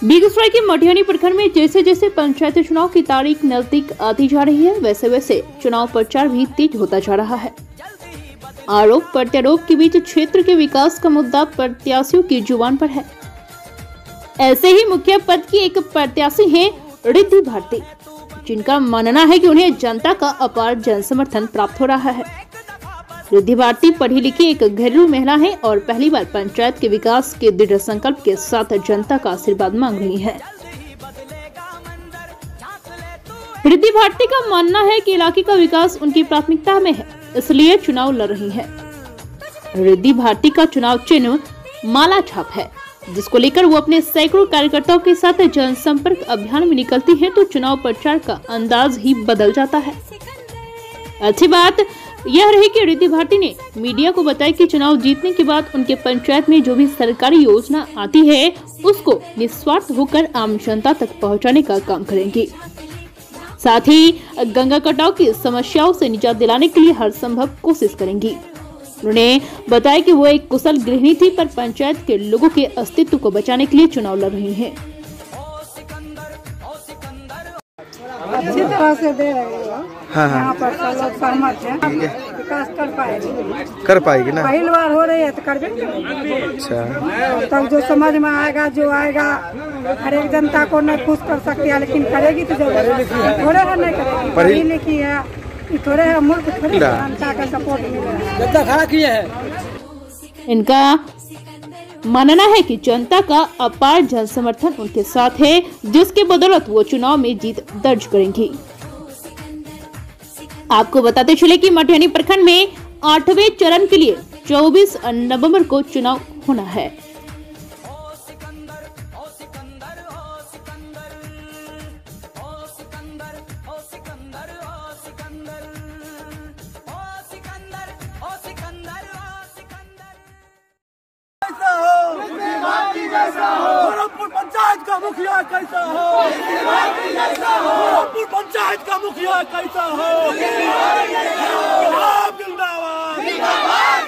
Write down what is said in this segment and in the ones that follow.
बेगूसराय के मटिहानी प्रखंड में जैसे जैसे पंचायती चुनाव की तारीख नजदीक आती जा रही है, वैसे वैसे चुनाव प्रचार भी तेज होता जा रहा है। आरोप प्रत्यारोप के बीच क्षेत्र के विकास का मुद्दा प्रत्याशियों की जुबान पर है। ऐसे ही मुखिया पद की एक प्रत्याशी हैं रिद्धि भारती, जिनका मानना है कि उन्हें जनता का अपार जन समर्थन प्राप्त हो रहा है। रिद्धि भारती पढ़ी लिखी एक घरेलू महिला है और पहली बार पंचायत के विकास के दृढ़ संकल्प के साथ जनता का आशीर्वाद मांग रही है। रिद्धि भारती का मानना है कि इलाके का विकास उनकी प्राथमिकता में है, इसलिए चुनाव लड़ रही है। रिद्धि भारती का चुनाव चिन्ह माला छाप है, जिसको लेकर वो अपने सैकड़ों कार्यकर्ताओं के साथ जनसंपर्क अभियान में निकलती है तो चुनाव प्रचार का अंदाज ही बदल जाता है। अच्छी बात यह रही कि रिद्धि भारती ने मीडिया को बताया कि चुनाव जीतने के बाद उनके पंचायत में जो भी सरकारी योजना आती है उसको निस्वार्थ होकर आम जनता तक पहुंचाने का काम करेंगी। साथ ही गंगा कटाव की समस्याओं से निजात दिलाने के लिए हर संभव कोशिश करेंगी। उन्होंने बताया कि वो एक कुशल गृहिणी थी, पर पंचायत के लोगों के अस्तित्व को बचाने के लिए चुनाव लड़ रही हैं। अच्छी तरह से दे रहे हो। हाँ। यहाँ पर सब लोग सहमत हैं, विकास कर पाएगी ना। पहली बार हो रही है तो कर भी। अच्छा, तब जो समझ में आएगा, जो आएगा, हर एक जनता को नहीं खुश कर सकती है, लेकिन करेगी तो जरूर। थोड़े है नहीं करेगी, पढ़ी लिखी है, थोड़े है मुल्क थोड़ी जनता का सपोर्ट मिलेगा। इनका मानना है कि जनता का अपार जन समर्थन उनके साथ है, जिसके बदौलत वो चुनाव में जीत दर्ज करेंगी। आपको बताते चले कि मटिहानी प्रखंड में 8वें चरण के लिए 24 नवंबर को चुनाव होना है। पंचायत का मुखिया कैसा हो, पंचायत का मुखिया कैसा हो, जिंदाबाद जिंदाबाद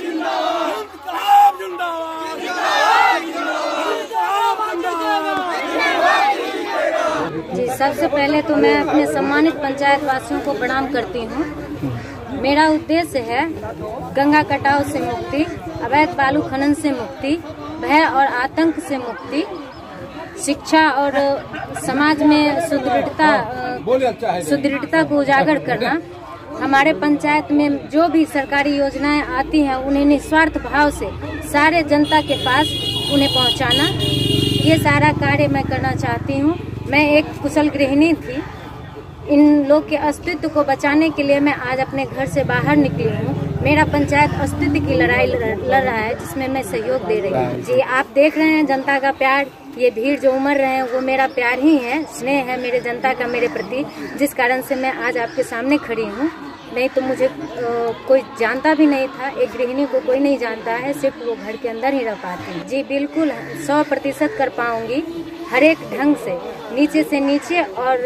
जी। सबसे पहले तो मैं अपने सम्मानित पंचायत वासियों को प्रणाम करती हूँ। मेरा उद्देश्य है गंगा कटाव से मुक्ति, अवैध बालू खनन से मुक्ति, भय और आतंक से मुक्ति, शिक्षा और समाज में सुदृढ़ता को उजागर करना, हमारे पंचायत में जो भी सरकारी योजनाएं आती हैं उन्हें निस्वार्थ भाव से सारे जनता के पास उन्हें पहुंचाना, ये सारा कार्य मैं करना चाहती हूं। मैं एक कुशल गृहिणी थी, इन लोग के अस्तित्व को बचाने के लिए मैं आज अपने घर से बाहर निकली हूँ। मेरा पंचायत अस्तित्व की लड़ाई लड़ रहा है, जिसमें मैं सहयोग दे रही हूँ। जी, आप देख रहे हैं जनता का प्यार, ये भीड़ जो उमड़ रहे हैं वो मेरा प्यार ही है, स्नेह है मेरे जनता का मेरे प्रति, जिस कारण से मैं आज आपके सामने खड़ी हूँ। नहीं तो मुझे कोई जानता भी नहीं था। एक गृहिणी को कोई नहीं जानता है, सिर्फ वो घर के अंदर ही रह पाती है। जी बिल्कुल 100% कर पाऊंगी, हर एक ढंग से नीचे और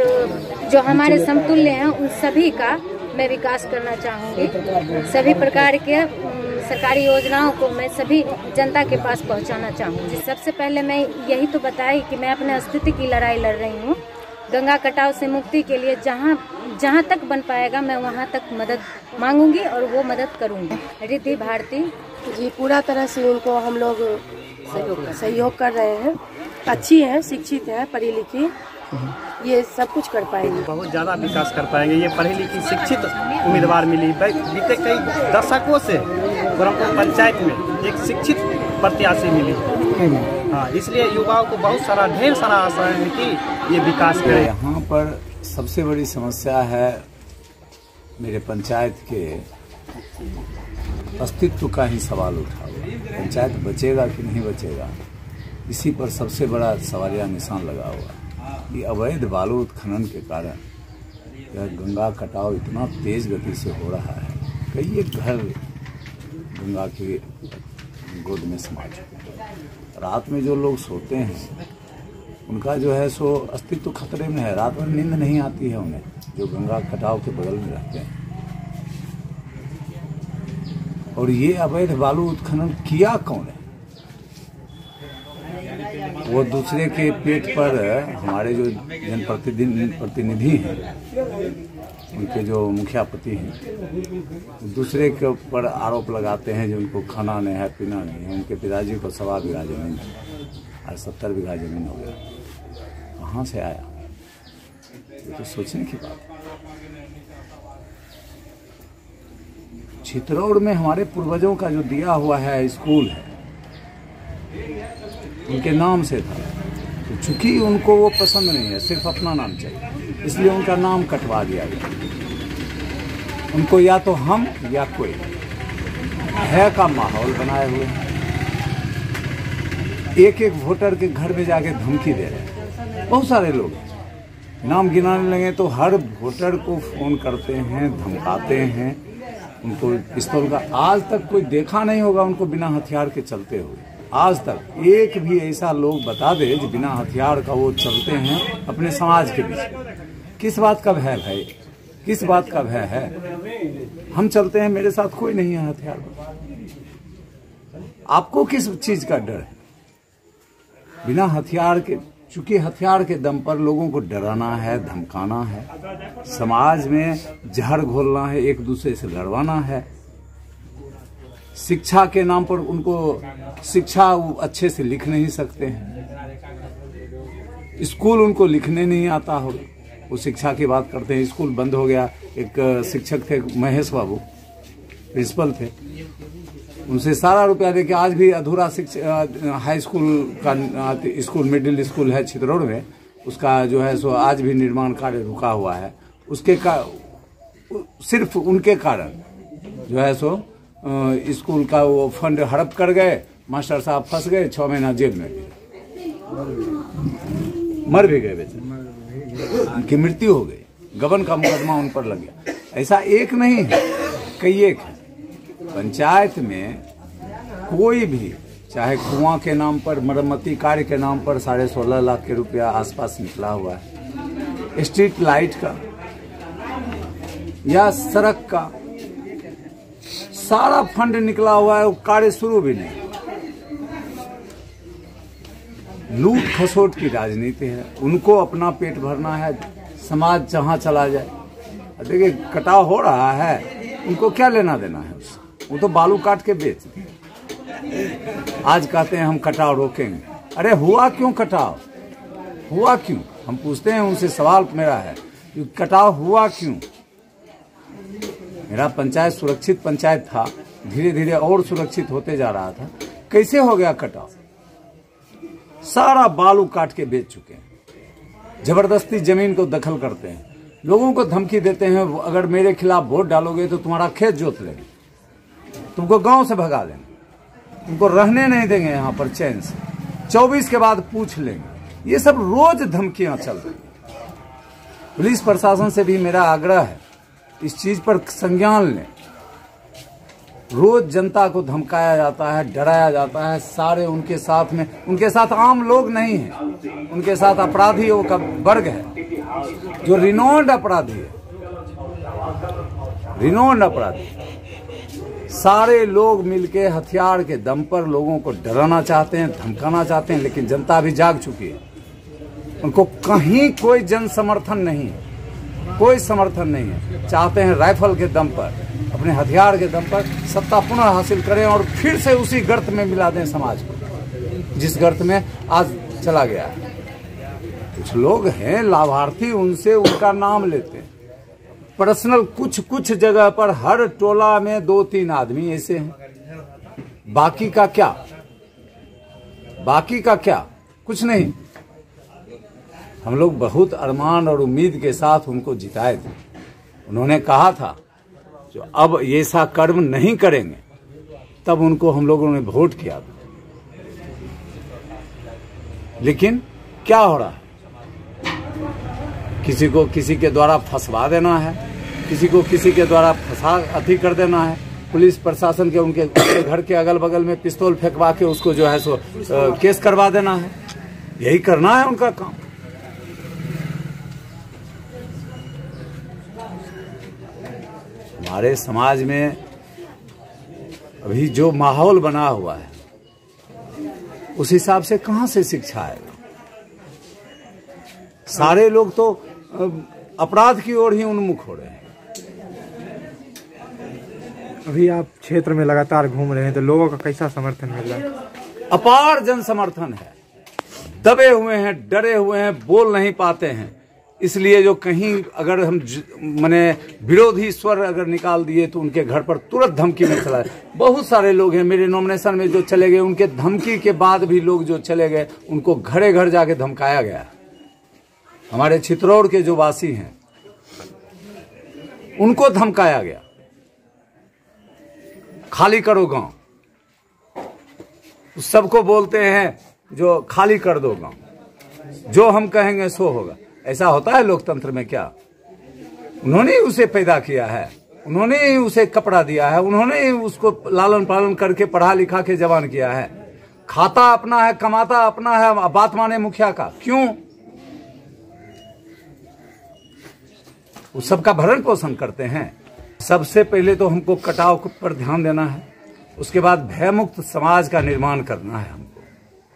जो हमारे समतुल्य हैं उन सभी का मैं विकास करना चाहूँगी। सभी प्रकार के सरकारी योजनाओं को मैं सभी जनता के पास पहुँचाना चाहूँगी। सबसे पहले मैं यही तो बताई कि मैं अपने अस्तित्व की लड़ाई लड़ रही हूँ। गंगा कटाव से मुक्ति के लिए जहाँ तक बन पाएगा मैं वहाँ तक मदद मांगूंगी और वो मदद करूँगी। रिद्धि भारती जी, पूरा तरह से उनको हम लोग सहयोग कर रहे हैं। अच्छी है, शिक्षित है, पढ़ी लिखी, ये सब कुछ कर पाएंगे, बहुत ज़्यादा विकास कर पाएंगे। ये पढ़ी लिखी शिक्षित उम्मीदवार मिली, बीते कई दशकों से ब्रह्मपुर पंचायत में एक शिक्षित प्रत्याशी मिली। हाँ, इसलिए युवाओं को बहुत सारा ढेर सारा आशा है कि ये विकास करे। यहाँ पर सबसे बड़ी समस्या है मेरे पंचायत के अस्तित्व का ही सवाल उठा हुआ। पंचायत बचेगा कि नहीं बचेगा, इसी पर सबसे बड़ा सवालिया निशान लगा हुआ। कि अवैध बालू उत्खनन के कारण यह गंगा कटाव इतना तेज गति से हो रहा है, कई एक घर गंगा की गोद में समा चुके हैं। रात में जो लोग सोते हैं उनका जो है सो अस्तित्व खतरे में है, रात में नींद नहीं आती है उन्हें, जो गंगा कटाव के बगल में रहते हैं। और ये अवैध बालू उत्खनन किया कौन है? वो दूसरे के पेट पर हमारे जो जनप्रतिनिधि हैं, उनके जो मुखियापति हैं, दूसरे के ऊपर आरोप लगाते हैं जो उनको खाना नहीं है, पीना नहीं है। उनके पिताजी को 1.25 बीघा जमीन है, आज 70 बीघा जमीन हो गया। कहाँ से आया? ये तो सोचने की बात है। चित्तौड़ में हमारे पूर्वजों का जो दिया हुआ है स्कूल है, उनके नाम से था, तो चूंकि उनको वो पसंद नहीं है, सिर्फ अपना नाम चाहिए, इसलिए उनका नाम कटवा दिया गया। उनको या तो हम या कोई है का माहौल बनाए हुए, एक एक वोटर के घर में जाके धमकी दे रहे हैं। बहुत सारे लोग नाम गिनाने लगे तो हर वोटर को फोन करते हैं, धमकाते हैं, उनको पिस्तौल का आज तक कोई देखा नहीं होगा उनको बिना हथियार के चलते हुए। आज तक एक भी ऐसा लोग बता दे जो बिना हथियार का वो चलते हैं अपने समाज के बीच। किस बात का भय भाई? किस बात का भय है? हम चलते हैं, मेरे साथ कोई नहीं है हथियार। आपको किस चीज का डर है? बिना हथियार के, चूंकि हथियार के दम पर लोगों को डराना है, धमकाना है, समाज में जहर घोलना है, एक दूसरे से लड़वाना है। शिक्षा के नाम पर उनको शिक्षा वो अच्छे से लिख नहीं सकते हैं, स्कूल उनको लिखने नहीं आता हो, वो शिक्षा की बात करते हैं। स्कूल बंद हो गया। एक शिक्षक थे महेश बाबू, प्रिंसिपल थे, उनसे सारा रुपया देके आज भी अधूरा शिक्षा हाई स्कूल का स्कूल मिडिल स्कूल है चित्तौड़ में, उसका जो है सो आज भी निर्माण कार्य रुका हुआ है। उसके सिर्फ उनके कारण जो है सो स्कूल का वो फंड हड़प कर गए, मास्टर साहब फंस गए, 6 महीना जेल में मर भी गए, बेचारे उनकी मृत्यु हो गई, गबन का मुकदमा उन पर लग गया। ऐसा एक नहीं है, कई एक है। पंचायत में कोई भी, चाहे कुआं के नाम पर, मरम्मती कार्य के नाम पर 16.5 लाख के रुपया आसपास निकला हुआ है, स्ट्रीट लाइट का या सड़क का सारा फंड निकला हुआ है, वो कार्य शुरू भी नहीं। लूट खसोट की राजनीति है, उनको अपना पेट भरना है, समाज जहां चला जाए। देखिए कटाव हो रहा है, उनको क्या लेना देना है उससे? वो तो बालू काट के बेच दे। आज कहते हैं हम कटाव रोकेंगे। अरे हुआ क्यों कटाव? हुआ क्यों? हम पूछते हैं उनसे, सवाल मेरा है कि कटाव हुआ क्यों? मेरा पंचायत सुरक्षित पंचायत था, धीरे धीरे और सुरक्षित होते जा रहा था। कैसे हो गया कटाव? सारा बालू काट के बेच चुके हैं, जबरदस्ती जमीन को दखल करते हैं, लोगों को धमकी देते हैं, अगर मेरे खिलाफ वोट डालोगे तो तुम्हारा खेत जोत लेंगे, तुमको गांव से भगा लेंगे, तुमको रहने नहीं देंगे यहाँ पर चैन से, 24 के बाद पूछ लेंगे। ये सब रोज धमकियां चल रही हैं। पुलिस प्रशासन से भी मेरा आग्रह है, इस चीज पर संज्ञान लें। रोज जनता को धमकाया जाता है, डराया जाता है। सारे उनके साथ में, उनके साथ आम लोग नहीं हैं, उनके साथ अपराधियों का वर्ग है जो रिनोन्ड अपराधी है, रिनोन्ड अपराधी। सारे लोग मिलके हथियार के दम पर लोगों को डराना चाहते हैं, धमकाना चाहते हैं, लेकिन जनता भी जाग चुकी है। उनको कहीं कोई जन समर्थन नहीं है, कोई समर्थन नहीं है। चाहते हैं राइफल के दम पर, अपने हथियार के दम पर सत्ता पुनः हासिल करें और फिर से उसी गर्त में मिला दें समाज को, जिस गर्त में आज चला गया है। कुछ लोग हैं लाभार्थी, उनसे उनका नाम लेते हैं पर्सनल। कुछ जगह पर हर टोला में 2-3 आदमी ऐसे हैं। बाकी का क्या? बाकी का क्या? कुछ नहीं। हम लोग बहुत अरमान और उम्मीद के साथ उनको जिताए थे। उन्होंने कहा था जो अब ऐसा कर्म नहीं करेंगे, तब उनको हम लोगों ने वोट किया था। लेकिन क्या हो रहा है? किसी को किसी के द्वारा फंसवा देना है, किसी को किसी के द्वारा अति कर देना है। पुलिस प्रशासन के उनके घर के अगल बगल में पिस्तौल फेंकवा के उसको जो है सो केस करवा देना है। यही करना है उनका काम। हमारे समाज में अभी जो माहौल बना हुआ है उस हिसाब से कहां से शिक्षा आएगा? सारे लोग तो अपराध की ओर ही उन्मुख हो रहे हैं। अभी आप क्षेत्र में लगातार घूम रहे हैं तो लोगों का कैसा समर्थन मिल रहा है? अपार जन समर्थन है। दबे हुए हैं, डरे हुए हैं, बोल नहीं पाते हैं। इसलिए जो कहीं अगर हम माने विरोधी स्वर अगर निकाल दिए तो उनके घर पर तुरंत धमकी में चला है। बहुत सारे लोग हैं मेरे नॉमिनेशन में जो चले गए, उनके धमकी के बाद भी लोग जो चले गए उनको घरे घर जाके धमकाया गया। हमारे चित्तौड़ के जो वासी हैं उनको धमकाया गया, खाली करो गांव। सबको बोलते हैं जो खाली कर दो गांव, जो हम कहेंगे सो होगा। ऐसा होता है लोकतंत्र में क्या? उन्होंने ही उसे पैदा किया है, उन्होंने ही उसे कपड़ा दिया है, उन्होंने ही उसको लालन पालन करके पढ़ा लिखा के जवान किया है। खाता अपना है, कमाता अपना है, बात माने मुखिया का क्यों? वो सबका भरण पोषण करते हैं। सबसे पहले तो हमको कटाव पर ध्यान देना है, उसके बाद भयमुक्त समाज का निर्माण करना है। हमको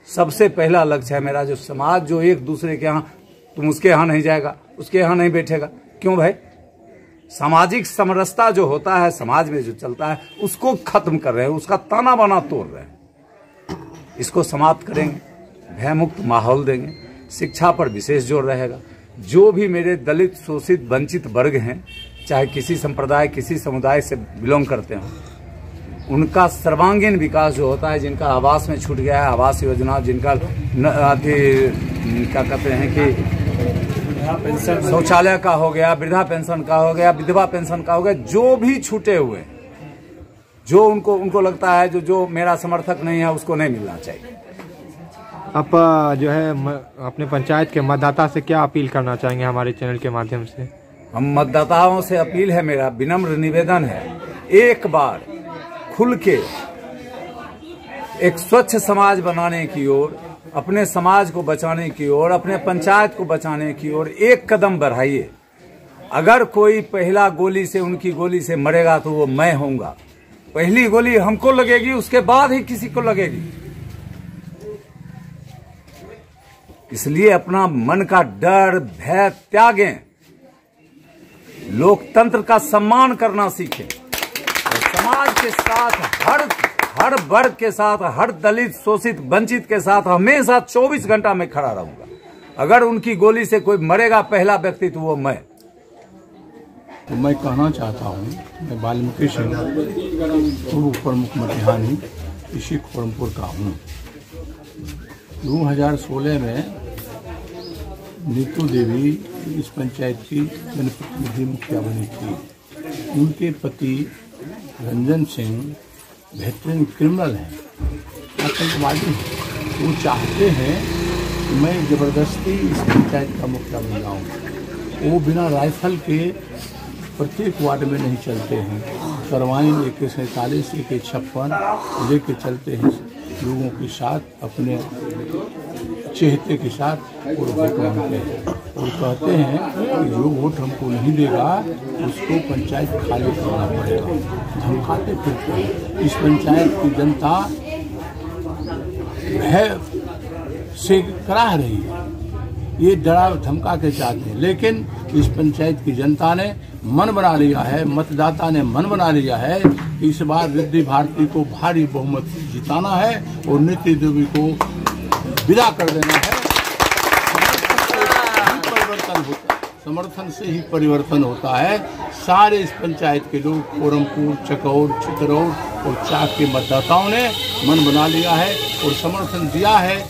सबसे पहला लक्ष्य है मेरा, जो समाज जो एक दूसरे के यहाँ, तुम उसके यहाँ नहीं जाएगा, उसके यहाँ नहीं बैठेगा। क्यों भाई? सामाजिक समरसता जो होता है समाज में जो चलता है उसको खत्म कर रहे हैं, उसका ताना बाना तोड़ रहे हैं। इसको समाप्त करेंगे, भयमुक्त माहौल देंगे, शिक्षा पर विशेष जोर रहेगा। जो भी मेरे दलित, शोषित, वंचित वर्ग हैं, चाहे किसी संप्रदाय, किसी समुदाय से बिलोंग करते हो, उनका सर्वांगीण विकास जो होता है, जिनका आवास में छूट गया है, आवास योजना, जिनका क्या कहते हैं कि शौचालय का हो गया, वृद्धा पेंशन का हो गया, विधवा पेंशन का हो गया, जो भी छूटे हुए, जो उनको लगता है जो मेरा समर्थक नहीं है उसको नहीं मिलना चाहिए। आप जो है अपने पंचायत के मतदाता से क्या अपील करना चाहेंगे हमारे चैनल के माध्यम से? हम मतदाताओं से अपील है, मेरा विनम्र निवेदन है, एक बार खुल के एक स्वच्छ समाज बनाने की ओर, अपने समाज को बचाने की ओर, अपने पंचायत को बचाने की ओर एक कदम बढ़ाइए। अगर कोई पहला गोली से, उनकी गोली से मरेगा तो वो मैं होऊंगा। पहली गोली हमको लगेगी, उसके बाद ही किसी को लगेगी। इसलिए अपना मन का डर, भय त्यागें, लोकतंत्र का सम्मान करना सीखें और समाज के साथ हर वर्ग के साथ, हर दलित, शोषित, वंचित के साथ हमेशा 24 घंटा में खड़ा रहूंगा। अगर उनकी गोली से कोई मरेगा पहला व्यक्ति तो वो मैं। तो मैं कहना चाहता हूँ, मैं वाल्मीकि सिंह, पूर्व प्रमुख मटिहानी, इसी खोरमपुर का हूँ। 2016 में नीतू देवी इस पंचायत की जनप्रतिनिधि मुखिया बनी थी। उनके पति रंजन सिंह बेहतरीन क्रिमिनल हैं, आतंकवादी हैं। वो चाहते हैं कि मैं ज़बरदस्ती इस पंचायत का मुखिया बन जाऊँ। वो बिना राइफल के प्रत्येक वार्ड में नहीं चलते हैं। करवाइन AK-47, AK-56 लेके चलते हैं लोगों के साथ, अपने चेहते के साथ, और वोट मांगते हैं और कहते हैं कि जो वोट हमको नहीं देगा उसको पंचायत खाली करना पड़ेगा। धमकाते फिरते हैं। इस पंचायत की जनता भय से कराह रही है, ये डरा धमका के चाहते हैं। लेकिन इस पंचायत की जनता ने मन बना लिया है, मतदाता ने मन बना लिया है कि इस बार रिद्धि भारती को भारी बहुमत जिताना है और नीतू देवी को विदा कर देना है। समर्थन से ही परिवर्तन होता है। सारे इस पंचायत के लोग, खोरमपुर, चकौर, चित्तौड़ और चाक के मतदाताओं ने मन बना लिया है और समर्थन दिया है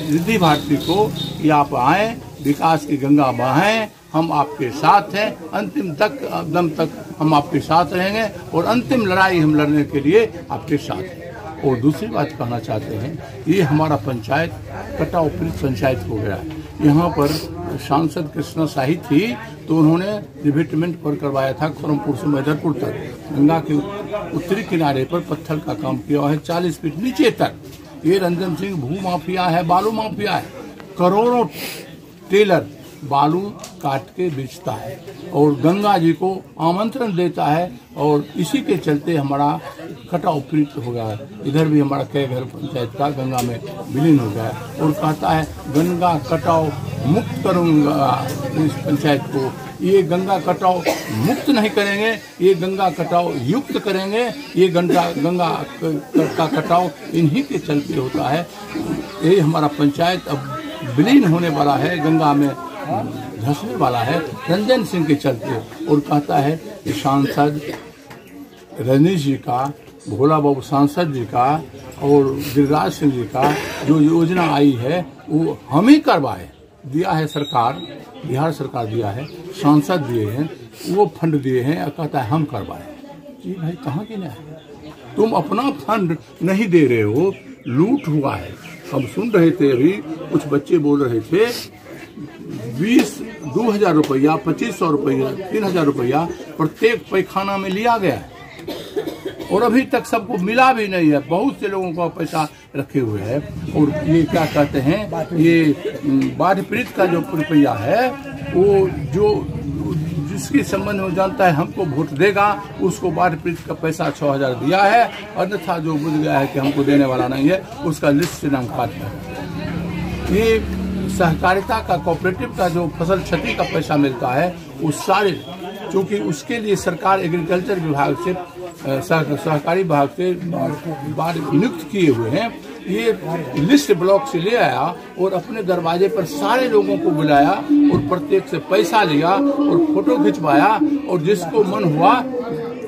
रिद्धि भारती को कि आप आएं, विकास की गंगा बहाएं, हम आपके साथ हैं, अंतिम दम तक हम आपके साथ रहेंगे और अंतिम लड़ाई हम लड़ने के लिए आपके साथ हैं। और दूसरी बात कहना चाहते हैं, ये हमारा पंचायत कटा उपरीत पंचायत हो गया है। यहाँ पर सांसद कृष्णा शाही थी तो उन्होंने डिवेटमेंट पर करवाया था खोरमपुर से मैदरपुर तक, गंगा के उत्तरी किनारे पर पत्थर का काम किया है 40 फीट नीचे तक। ये रंजन सिंह भू माफिया है, बालू माफिया है, करोड़ों टेलर बालू काट के बेचता है और गंगा जी को आमंत्रण देता है और इसी के चलते हमारा कटाव पीड़ित हो गया है। इधर भी हमारा कई घर पंचायत का गंगा में विलीन हो गया है और कहता है गंगा कटाव मुक्त करूंगा इस पंचायत को। ये गंगा कटाव मुक्त नहीं करेंगे, ये गंगा कटाव युक्त करेंगे। ये गंगा का कटाव इन्हीं के चलते होता है। ये हमारा पंचायत अब विलीन होने वाला है, गंगा में धंसने वाला है रंजन सिंह के चलते। और कहता है कि सांसद रजनीश जी का, भोला बाबू सांसद जी का और गिरिराज सिंह जी का जो योजना आई है वो हम ही करवाए। दिया है सरकार, बिहार सरकार दिया है, सांसद दिए हैं, वो फंड दिए हैं और कहता है हम करवाए। ये भाई कहाँ की न्याय है? तुम अपना फंड नहीं दे रहे हो, लूट हुआ है। हम सुन रहे थे अभी कुछ बच्चे बोल रहे थे 2,000 रुपया, 2,500 रुपया, 3,000 रुपया प्रत्येक पैखाना में लिया गया है और अभी तक सबको मिला भी नहीं है। बहुत से लोगों का पैसा रखे हुए है। और ये क्या कहते हैं, ये बाढ़ पीड़ित का जो रुपया है वो जो जिसके संबंध में जानता है हमको वोट देगा, उसको बाढ़ पीड़ित का पैसा 6,000 दिया है। अन्यथा जो बुझ गया है कि हमको देने वाला नहीं है, उसका लिस्ट से नाम काट दिया। ये सहकारिता का, कोऑपरेटिव का जो फसल क्षति का पैसा मिलता है वो सारे, क्योंकि उसके लिए सरकार एग्रीकल्चर विभाग से, सहकारी विभाग से नियुक्त किए हुए हैं। ये लिस्ट ब्लॉक से ले आया और अपने दरवाजे पर सारे लोगों को बुलाया और प्रत्येक से पैसा लिया और फोटो खिंचवाया और जिसको मन हुआ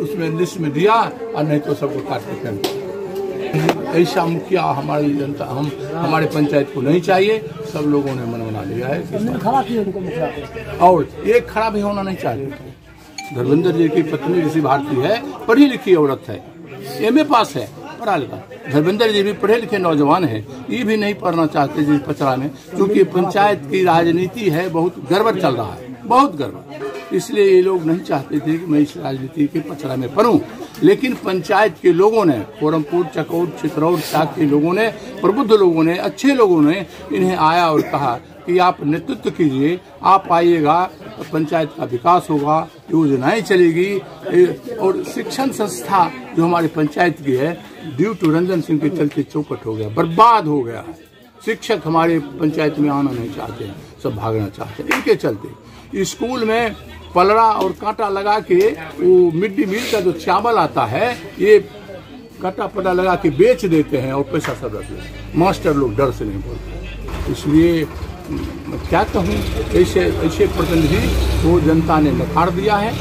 उसमें लिस्ट में दिया और नहीं तो सबको काट के फेंक दिया। ऐसा मुखिया हमारी जनता, हमारे पंचायत को नहीं चाहिए। सब लोगों ने मन बना लिया है और एक खड़ा भी होना नहीं चाहिए। धर्मेंद्र जी की पत्नी ऋषि भारती है, पढ़ी लिखी औरत है, एमए पास है, पढ़ा लिखा। धर्मेंद्र जी भी पढ़े लिखे नौजवान है, ये भी नहीं पढ़ना चाहते जिस पचड़ा में, क्योंकि पंचायत की राजनीति है, बहुत गड़बड़ चल रहा है, बहुत गड़बड़। इसलिए ये लोग नहीं चाहते थे कि मैं इस राजनीति के पचड़ा में पढ़ूं। लेकिन पंचायत के लोगों ने, कोरमपुर, चकौर, चित्रौर, चाक के लोगों ने, प्रबुद्ध लोगों ने, अच्छे लोगों ने इन्हें आया और कहा कि आप नेतृत्व कीजिए, आप आइएगा, पंचायत का विकास होगा, योजनाएं चलेगी। और शिक्षण संस्था जो हमारी पंचायत की है, ड्यू टू रंजन सिंह के चलते चौपट हो गया, बर्बाद हो गया है। शिक्षक हमारे पंचायत में आना नहीं चाहते हैं, सब भागना चाहते हैं। इनके चलते स्कूल में पलड़ा और कांटा लगा के वो मिड डे मील का जो चावल आता है, ये कांटा पटा लगा के बेच देते हैं और पैसा सब रख लेते हैं। मास्टर लोग डर से नहीं बोलते। इसलिए क्या कहूँ, ऐसे प्रतिनिधि को जनता ने नकार दिया है।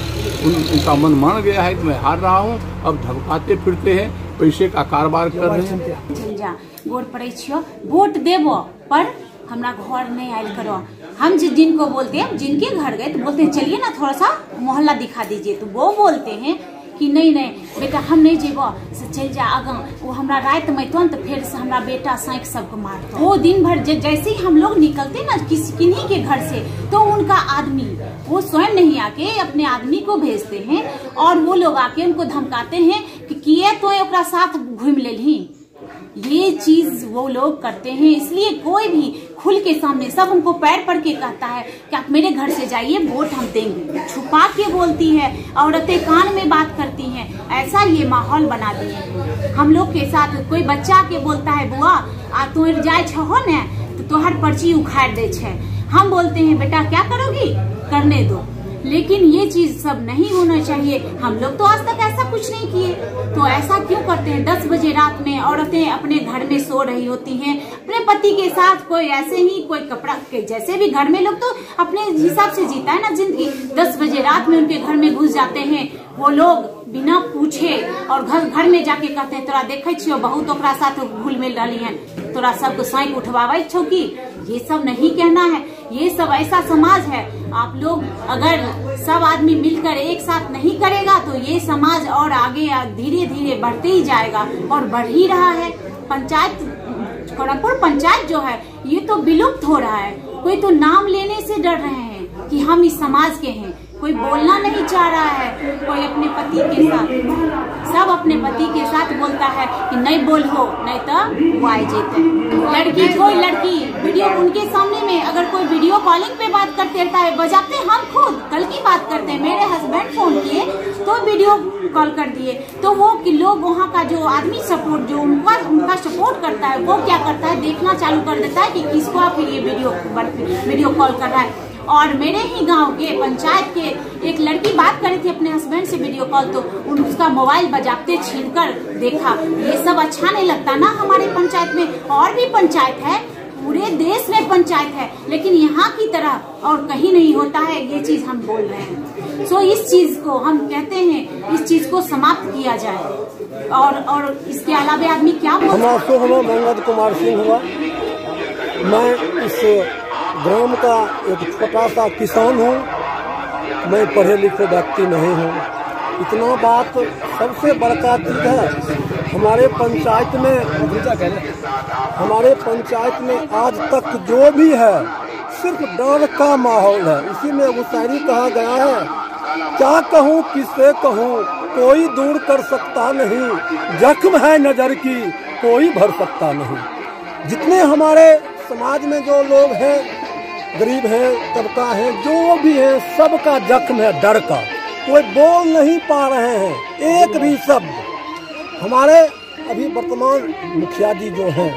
उनका मन मान गया है कि मैं हार रहा हूँ, अब धमकाते फिरते हैं, पैसे का कारोबार कर रहे हैं। वोट पड़े छियो, वोट देवो पर हमरा घर नहीं आयल करो। हम जिनको बोलते हैं, जिनके घर गए तो बोलते हैं चलिए ना थोड़ा सा मोहल्ला दिखा दीजिए, तो वो बोलते हैं कि नहीं बेटा हम नहीं जेबो, चल जा आगा। वो हमरा रात में तो फिर से हमरा बेटा साइक सबको मारता। वो दिन भर जैसे ही हम लोग निकलते ना किन्हीं के घर से, तो उनका आदमी वो स्वयं नहीं आके अपने आदमी को भेजते हैं और वो लोग आके उनको धमकाते हैं कि किए तो ओकरा साथ घूम ले। ये चीज वो लोग करते हैं। इसलिए कोई भी खुल के सामने सब हमको पैर पड़ के कहता है कि आप मेरे घर से जाइए, वोट हम देंगे। छुपा के बोलती है, औरतें कान में बात करती हैं। ऐसा ये माहौल बना दिए हम लोग के साथ। कोई बच्चा के बोलता है बुआ आ तू जाए छहो न तो तोहर पर्ची उखाड़ दे छे। हम बोलते हैं बेटा क्या करोगी, करने दो। लेकिन ये चीज सब नहीं होना चाहिए। हम लोग तो आज तक ऐसा कुछ नहीं किए, तो ऐसा क्यों करते हैं? 10 बजे रात में औरतें अपने घर में सो रही होती हैं अपने पति के साथ, कोई ऐसे ही कोई कपड़ा के जैसे भी। घर में लोग तो अपने हिसाब से जीता है ना जिंदगी। 10 बजे रात में उनके घर में घुस जाते हैं वो लोग बिना पूछे और घर में जाके कहते हैं तोरा देखे छियो बहुत ओकरा साथ घुल मिल रही है, तोरा सबको साइक उठवावे छो की। ये सब नहीं कहना है। ये सब ऐसा समाज है, आप लोग अगर सब आदमी मिलकर एक साथ नहीं करेगा तो ये समाज और आगे धीरे धीरे बढ़ते ही जाएगा और बढ़ ही रहा है। पंचायत, कोरमपुर पंचायत जो है ये तो विलुप्त हो रहा है। कोई तो नाम लेने से डर रहे हैं कि हम इस समाज के हैं। कोई बोलना नहीं चाह रहा है, कोई अपने पति के साथ, सब अपने पति के साथ बोलता है कि नहीं बोल हो नहीं तो वो आए जेते। लड़की कोई लड़की वीडियो उनके सामने में अगर कोई वीडियो कॉलिंग पे बात करते रहता है, बजाते हम खुद कल की बात करते हैं, मेरे हस्बैंड फोन किए तो वीडियो कॉल कर दिए, तो वो कि लोग वहाँ का जो आदमी सपोर्ट जो उनका सपोर्ट करता है वो क्या करता है, देखना चालू कर देता है कि किसको आप ये वीडियो कॉल कर रहा है। और मेरे ही गांव के पंचायत के एक लड़की बात कर रही थी अपने हस्बैंड से वीडियो कॉल, तो उसका मोबाइल बजाते छीनकर देखा। ये सब अच्छा नहीं लगता ना हमारे पंचायत में। और भी पंचायत है, पूरे देश में पंचायत है, लेकिन यहाँ की तरह और कहीं नहीं होता है, ये चीज हम बोल रहे हैं। सो इस चीज को हम कहते हैं, इस चीज को समाप्त किया जाए। और इसके अलावा आदमी क्या बोल मंगत कुमार सिंह हुआ। मैं इस ग्राम का एक छोटा सा किसान हूँ, मैं पढ़े लिखे व्यक्ति नहीं हूँ। इतना बात सबसे बड़का चीज है हमारे पंचायत में आज तक जो भी है सिर्फ डर का माहौल है। इसी में वो शायरी कहा गया है, क्या कहूँ किससे कहूँ कोई दूर कर सकता नहीं, जख्म है नजर की कोई भर सकता नहीं। जितने हमारे समाज में जो लोग हैं, गरीब हैं, तबका है, जो भी है, सबका जख्म है डर का। कोई बोल नहीं पा रहे हैं एक भी शब्द। हमारे अभी वर्तमान मुखिया जी जो हैं,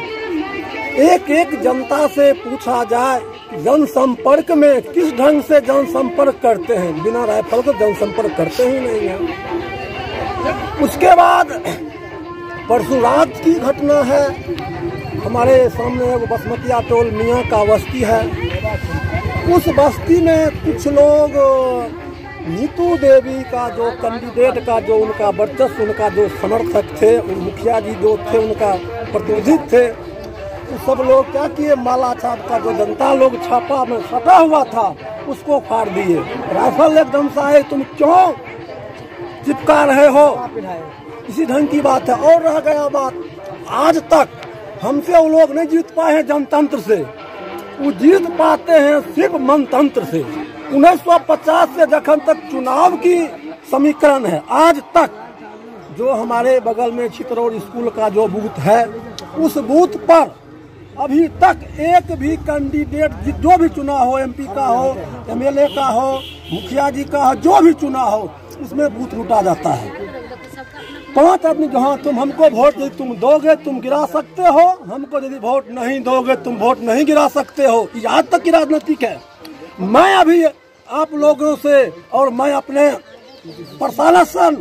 एक जनता से पूछा जाए जनसंपर्क में किस ढंग से जनसंपर्क करते हैं, बिना राइफल को जनसंपर्क करते ही नहीं है। उसके बाद परसों रात की घटना है, हमारे सामने वो बसमतिया टोल मियाँ का बस्ती है। उस बस्ती में कुछ लोग नीतू देवी का जो कैंडिडेट का जो उनका वर्चस्व, उनका जो समर्थक थे, मुखिया जी जो थे उनका प्रतिनिधि थे, तो सब लोग क्या किए, माला छाप का जो जनता लोग छापा में सटा हुआ था उसको फाड़ दिए। राइफल एकदम से आए, तुम क्यों चिपका रहे हो, इसी ढंग की बात है। और रह गया बात, आज तक हमसे वो लोग नहीं जीत पाए हैं जनतंत्र से, वो जीत पाते हैं सिर्फ मनतंत्र से। 1950 से जखन तक चुनाव की समीकरण है, आज तक जो हमारे बगल में चितरौड़ स्कूल का जो बूथ है, उस बूथ पर अभी तक एक भी कैंडिडेट जो भी चुना हो, एमपी का हो, एमएलए का हो, मुखिया जी का हो, जो भी चुना हो, उसमें बूथ लूटा जाता है। 5 आदमी जहाँ तुम हमको वोट यदि तुम दोगे तुम गिरा सकते हो, हमको यदि वोट नहीं दोगे तुम वोट नहीं गिरा सकते हो। ये आज तक की राजनीतिक है। मैं अभी आप लोगों से और मैं अपने प्रशासन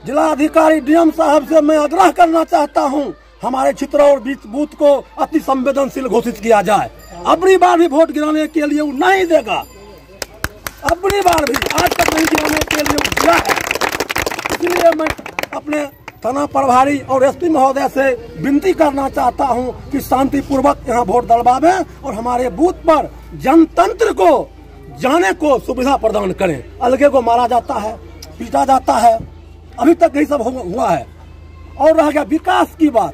जिला अधिकारी डीएम साहब से मैं आग्रह करना चाहता हूँ, हमारे चितरौड़ बूथ को अति संवेदनशील घोषित किया जाए। अबरी बार भी वोट गिराने के लिए वो नहीं देगा, अबरी बार भी आज तक नहीं गिराने के लिए वो दिया है। इसलिए मैं अपने थाना प्रभारी और एसपी महोदय से विनती करना चाहता हूं कि शांतिपूर्वक यहाँ वोट डलवावे और हमारे बूथ पर जनतंत्र को जाने को सुविधा प्रदान करें। अलगे को मारा जाता है, पीटा जाता है, अभी तक यही सब हुआ है। और रह गया विकास की बात,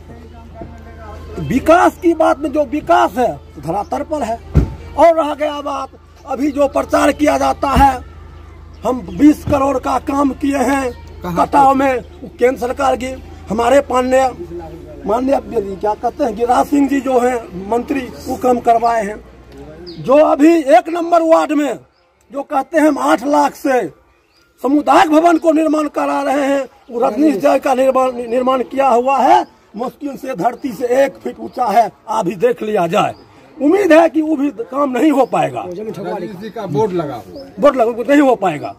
विकास की बात में जो विकास है धरातल पर है। और रह गया बात, अभी जो प्रचार किया जाता है हम 20 करोड़ का काम किए हैं कटाव में, केंद्र सरकार की हमारे माननीय क्या कहते हैं गिरिराज सिंह जी जो हैं मंत्री, वो काम करवाए हैं। जो अभी 1 नंबर वार्ड में जो कहते हैं हम 8 लाख से सामुदायिक भवन को निर्माण करा रहे हैं, वो रजनीश जय का निर्माण किया हुआ है, मुश्किल से धरती से 1 फीट ऊंचा है, आप भी देख लिया जाए। उम्मीद है कि वो भी काम नहीं हो पाएगा, बोर्ड लगा नहीं हो पाएगा।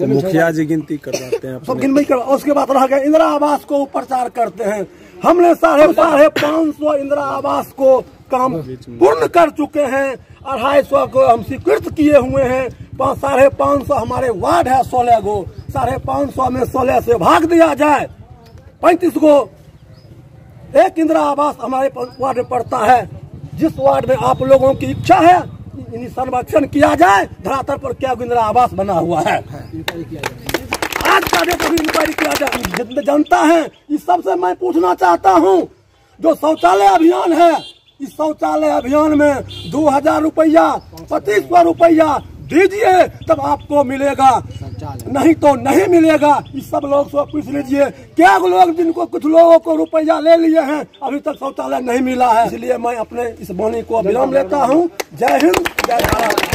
मुखिया जी गिनती करवाते हैं, सब गिनती करवा। उसके बाद रह गया इंदिरा आवास को प्रचार करते हैं। हमने 550 इंदिरा आवास को काम पूर्ण कर चुके हैं, 250 को हम स्वीकृत किए हुए हैं। 550 हमारे वार्ड है 16 गो, 550 में 16 से भाग दिया जाए 35 को एक इंदिरा आवास हमारे वार्ड में पड़ता है। जिस वार्ड में आप लोगों की इच्छा है सर्वेक्षण किया जाए, धरातल पर क्या इंदिरा आवास बना हुआ है, आज का डेट अभी इंक्वायरी किया जाए। जितने जनता है इस सबसे मैं पूछना चाहता हूँ, जो शौचालय अभियान है, इस शौचालय अभियान में 2000 रुपया, 2500 रुपया दीजिए तब आपको मिलेगा, नहीं तो नहीं मिलेगा। इस सब लोग से पूछ लीजिए, क्या लोग जिनको कुछ लोगों को रुपया ले लिए हैं अभी तक शौचालय नहीं मिला है। इसलिए मैं अपने इस वाणी को विराम लेता हूँ। जय हिंद, जय भारत।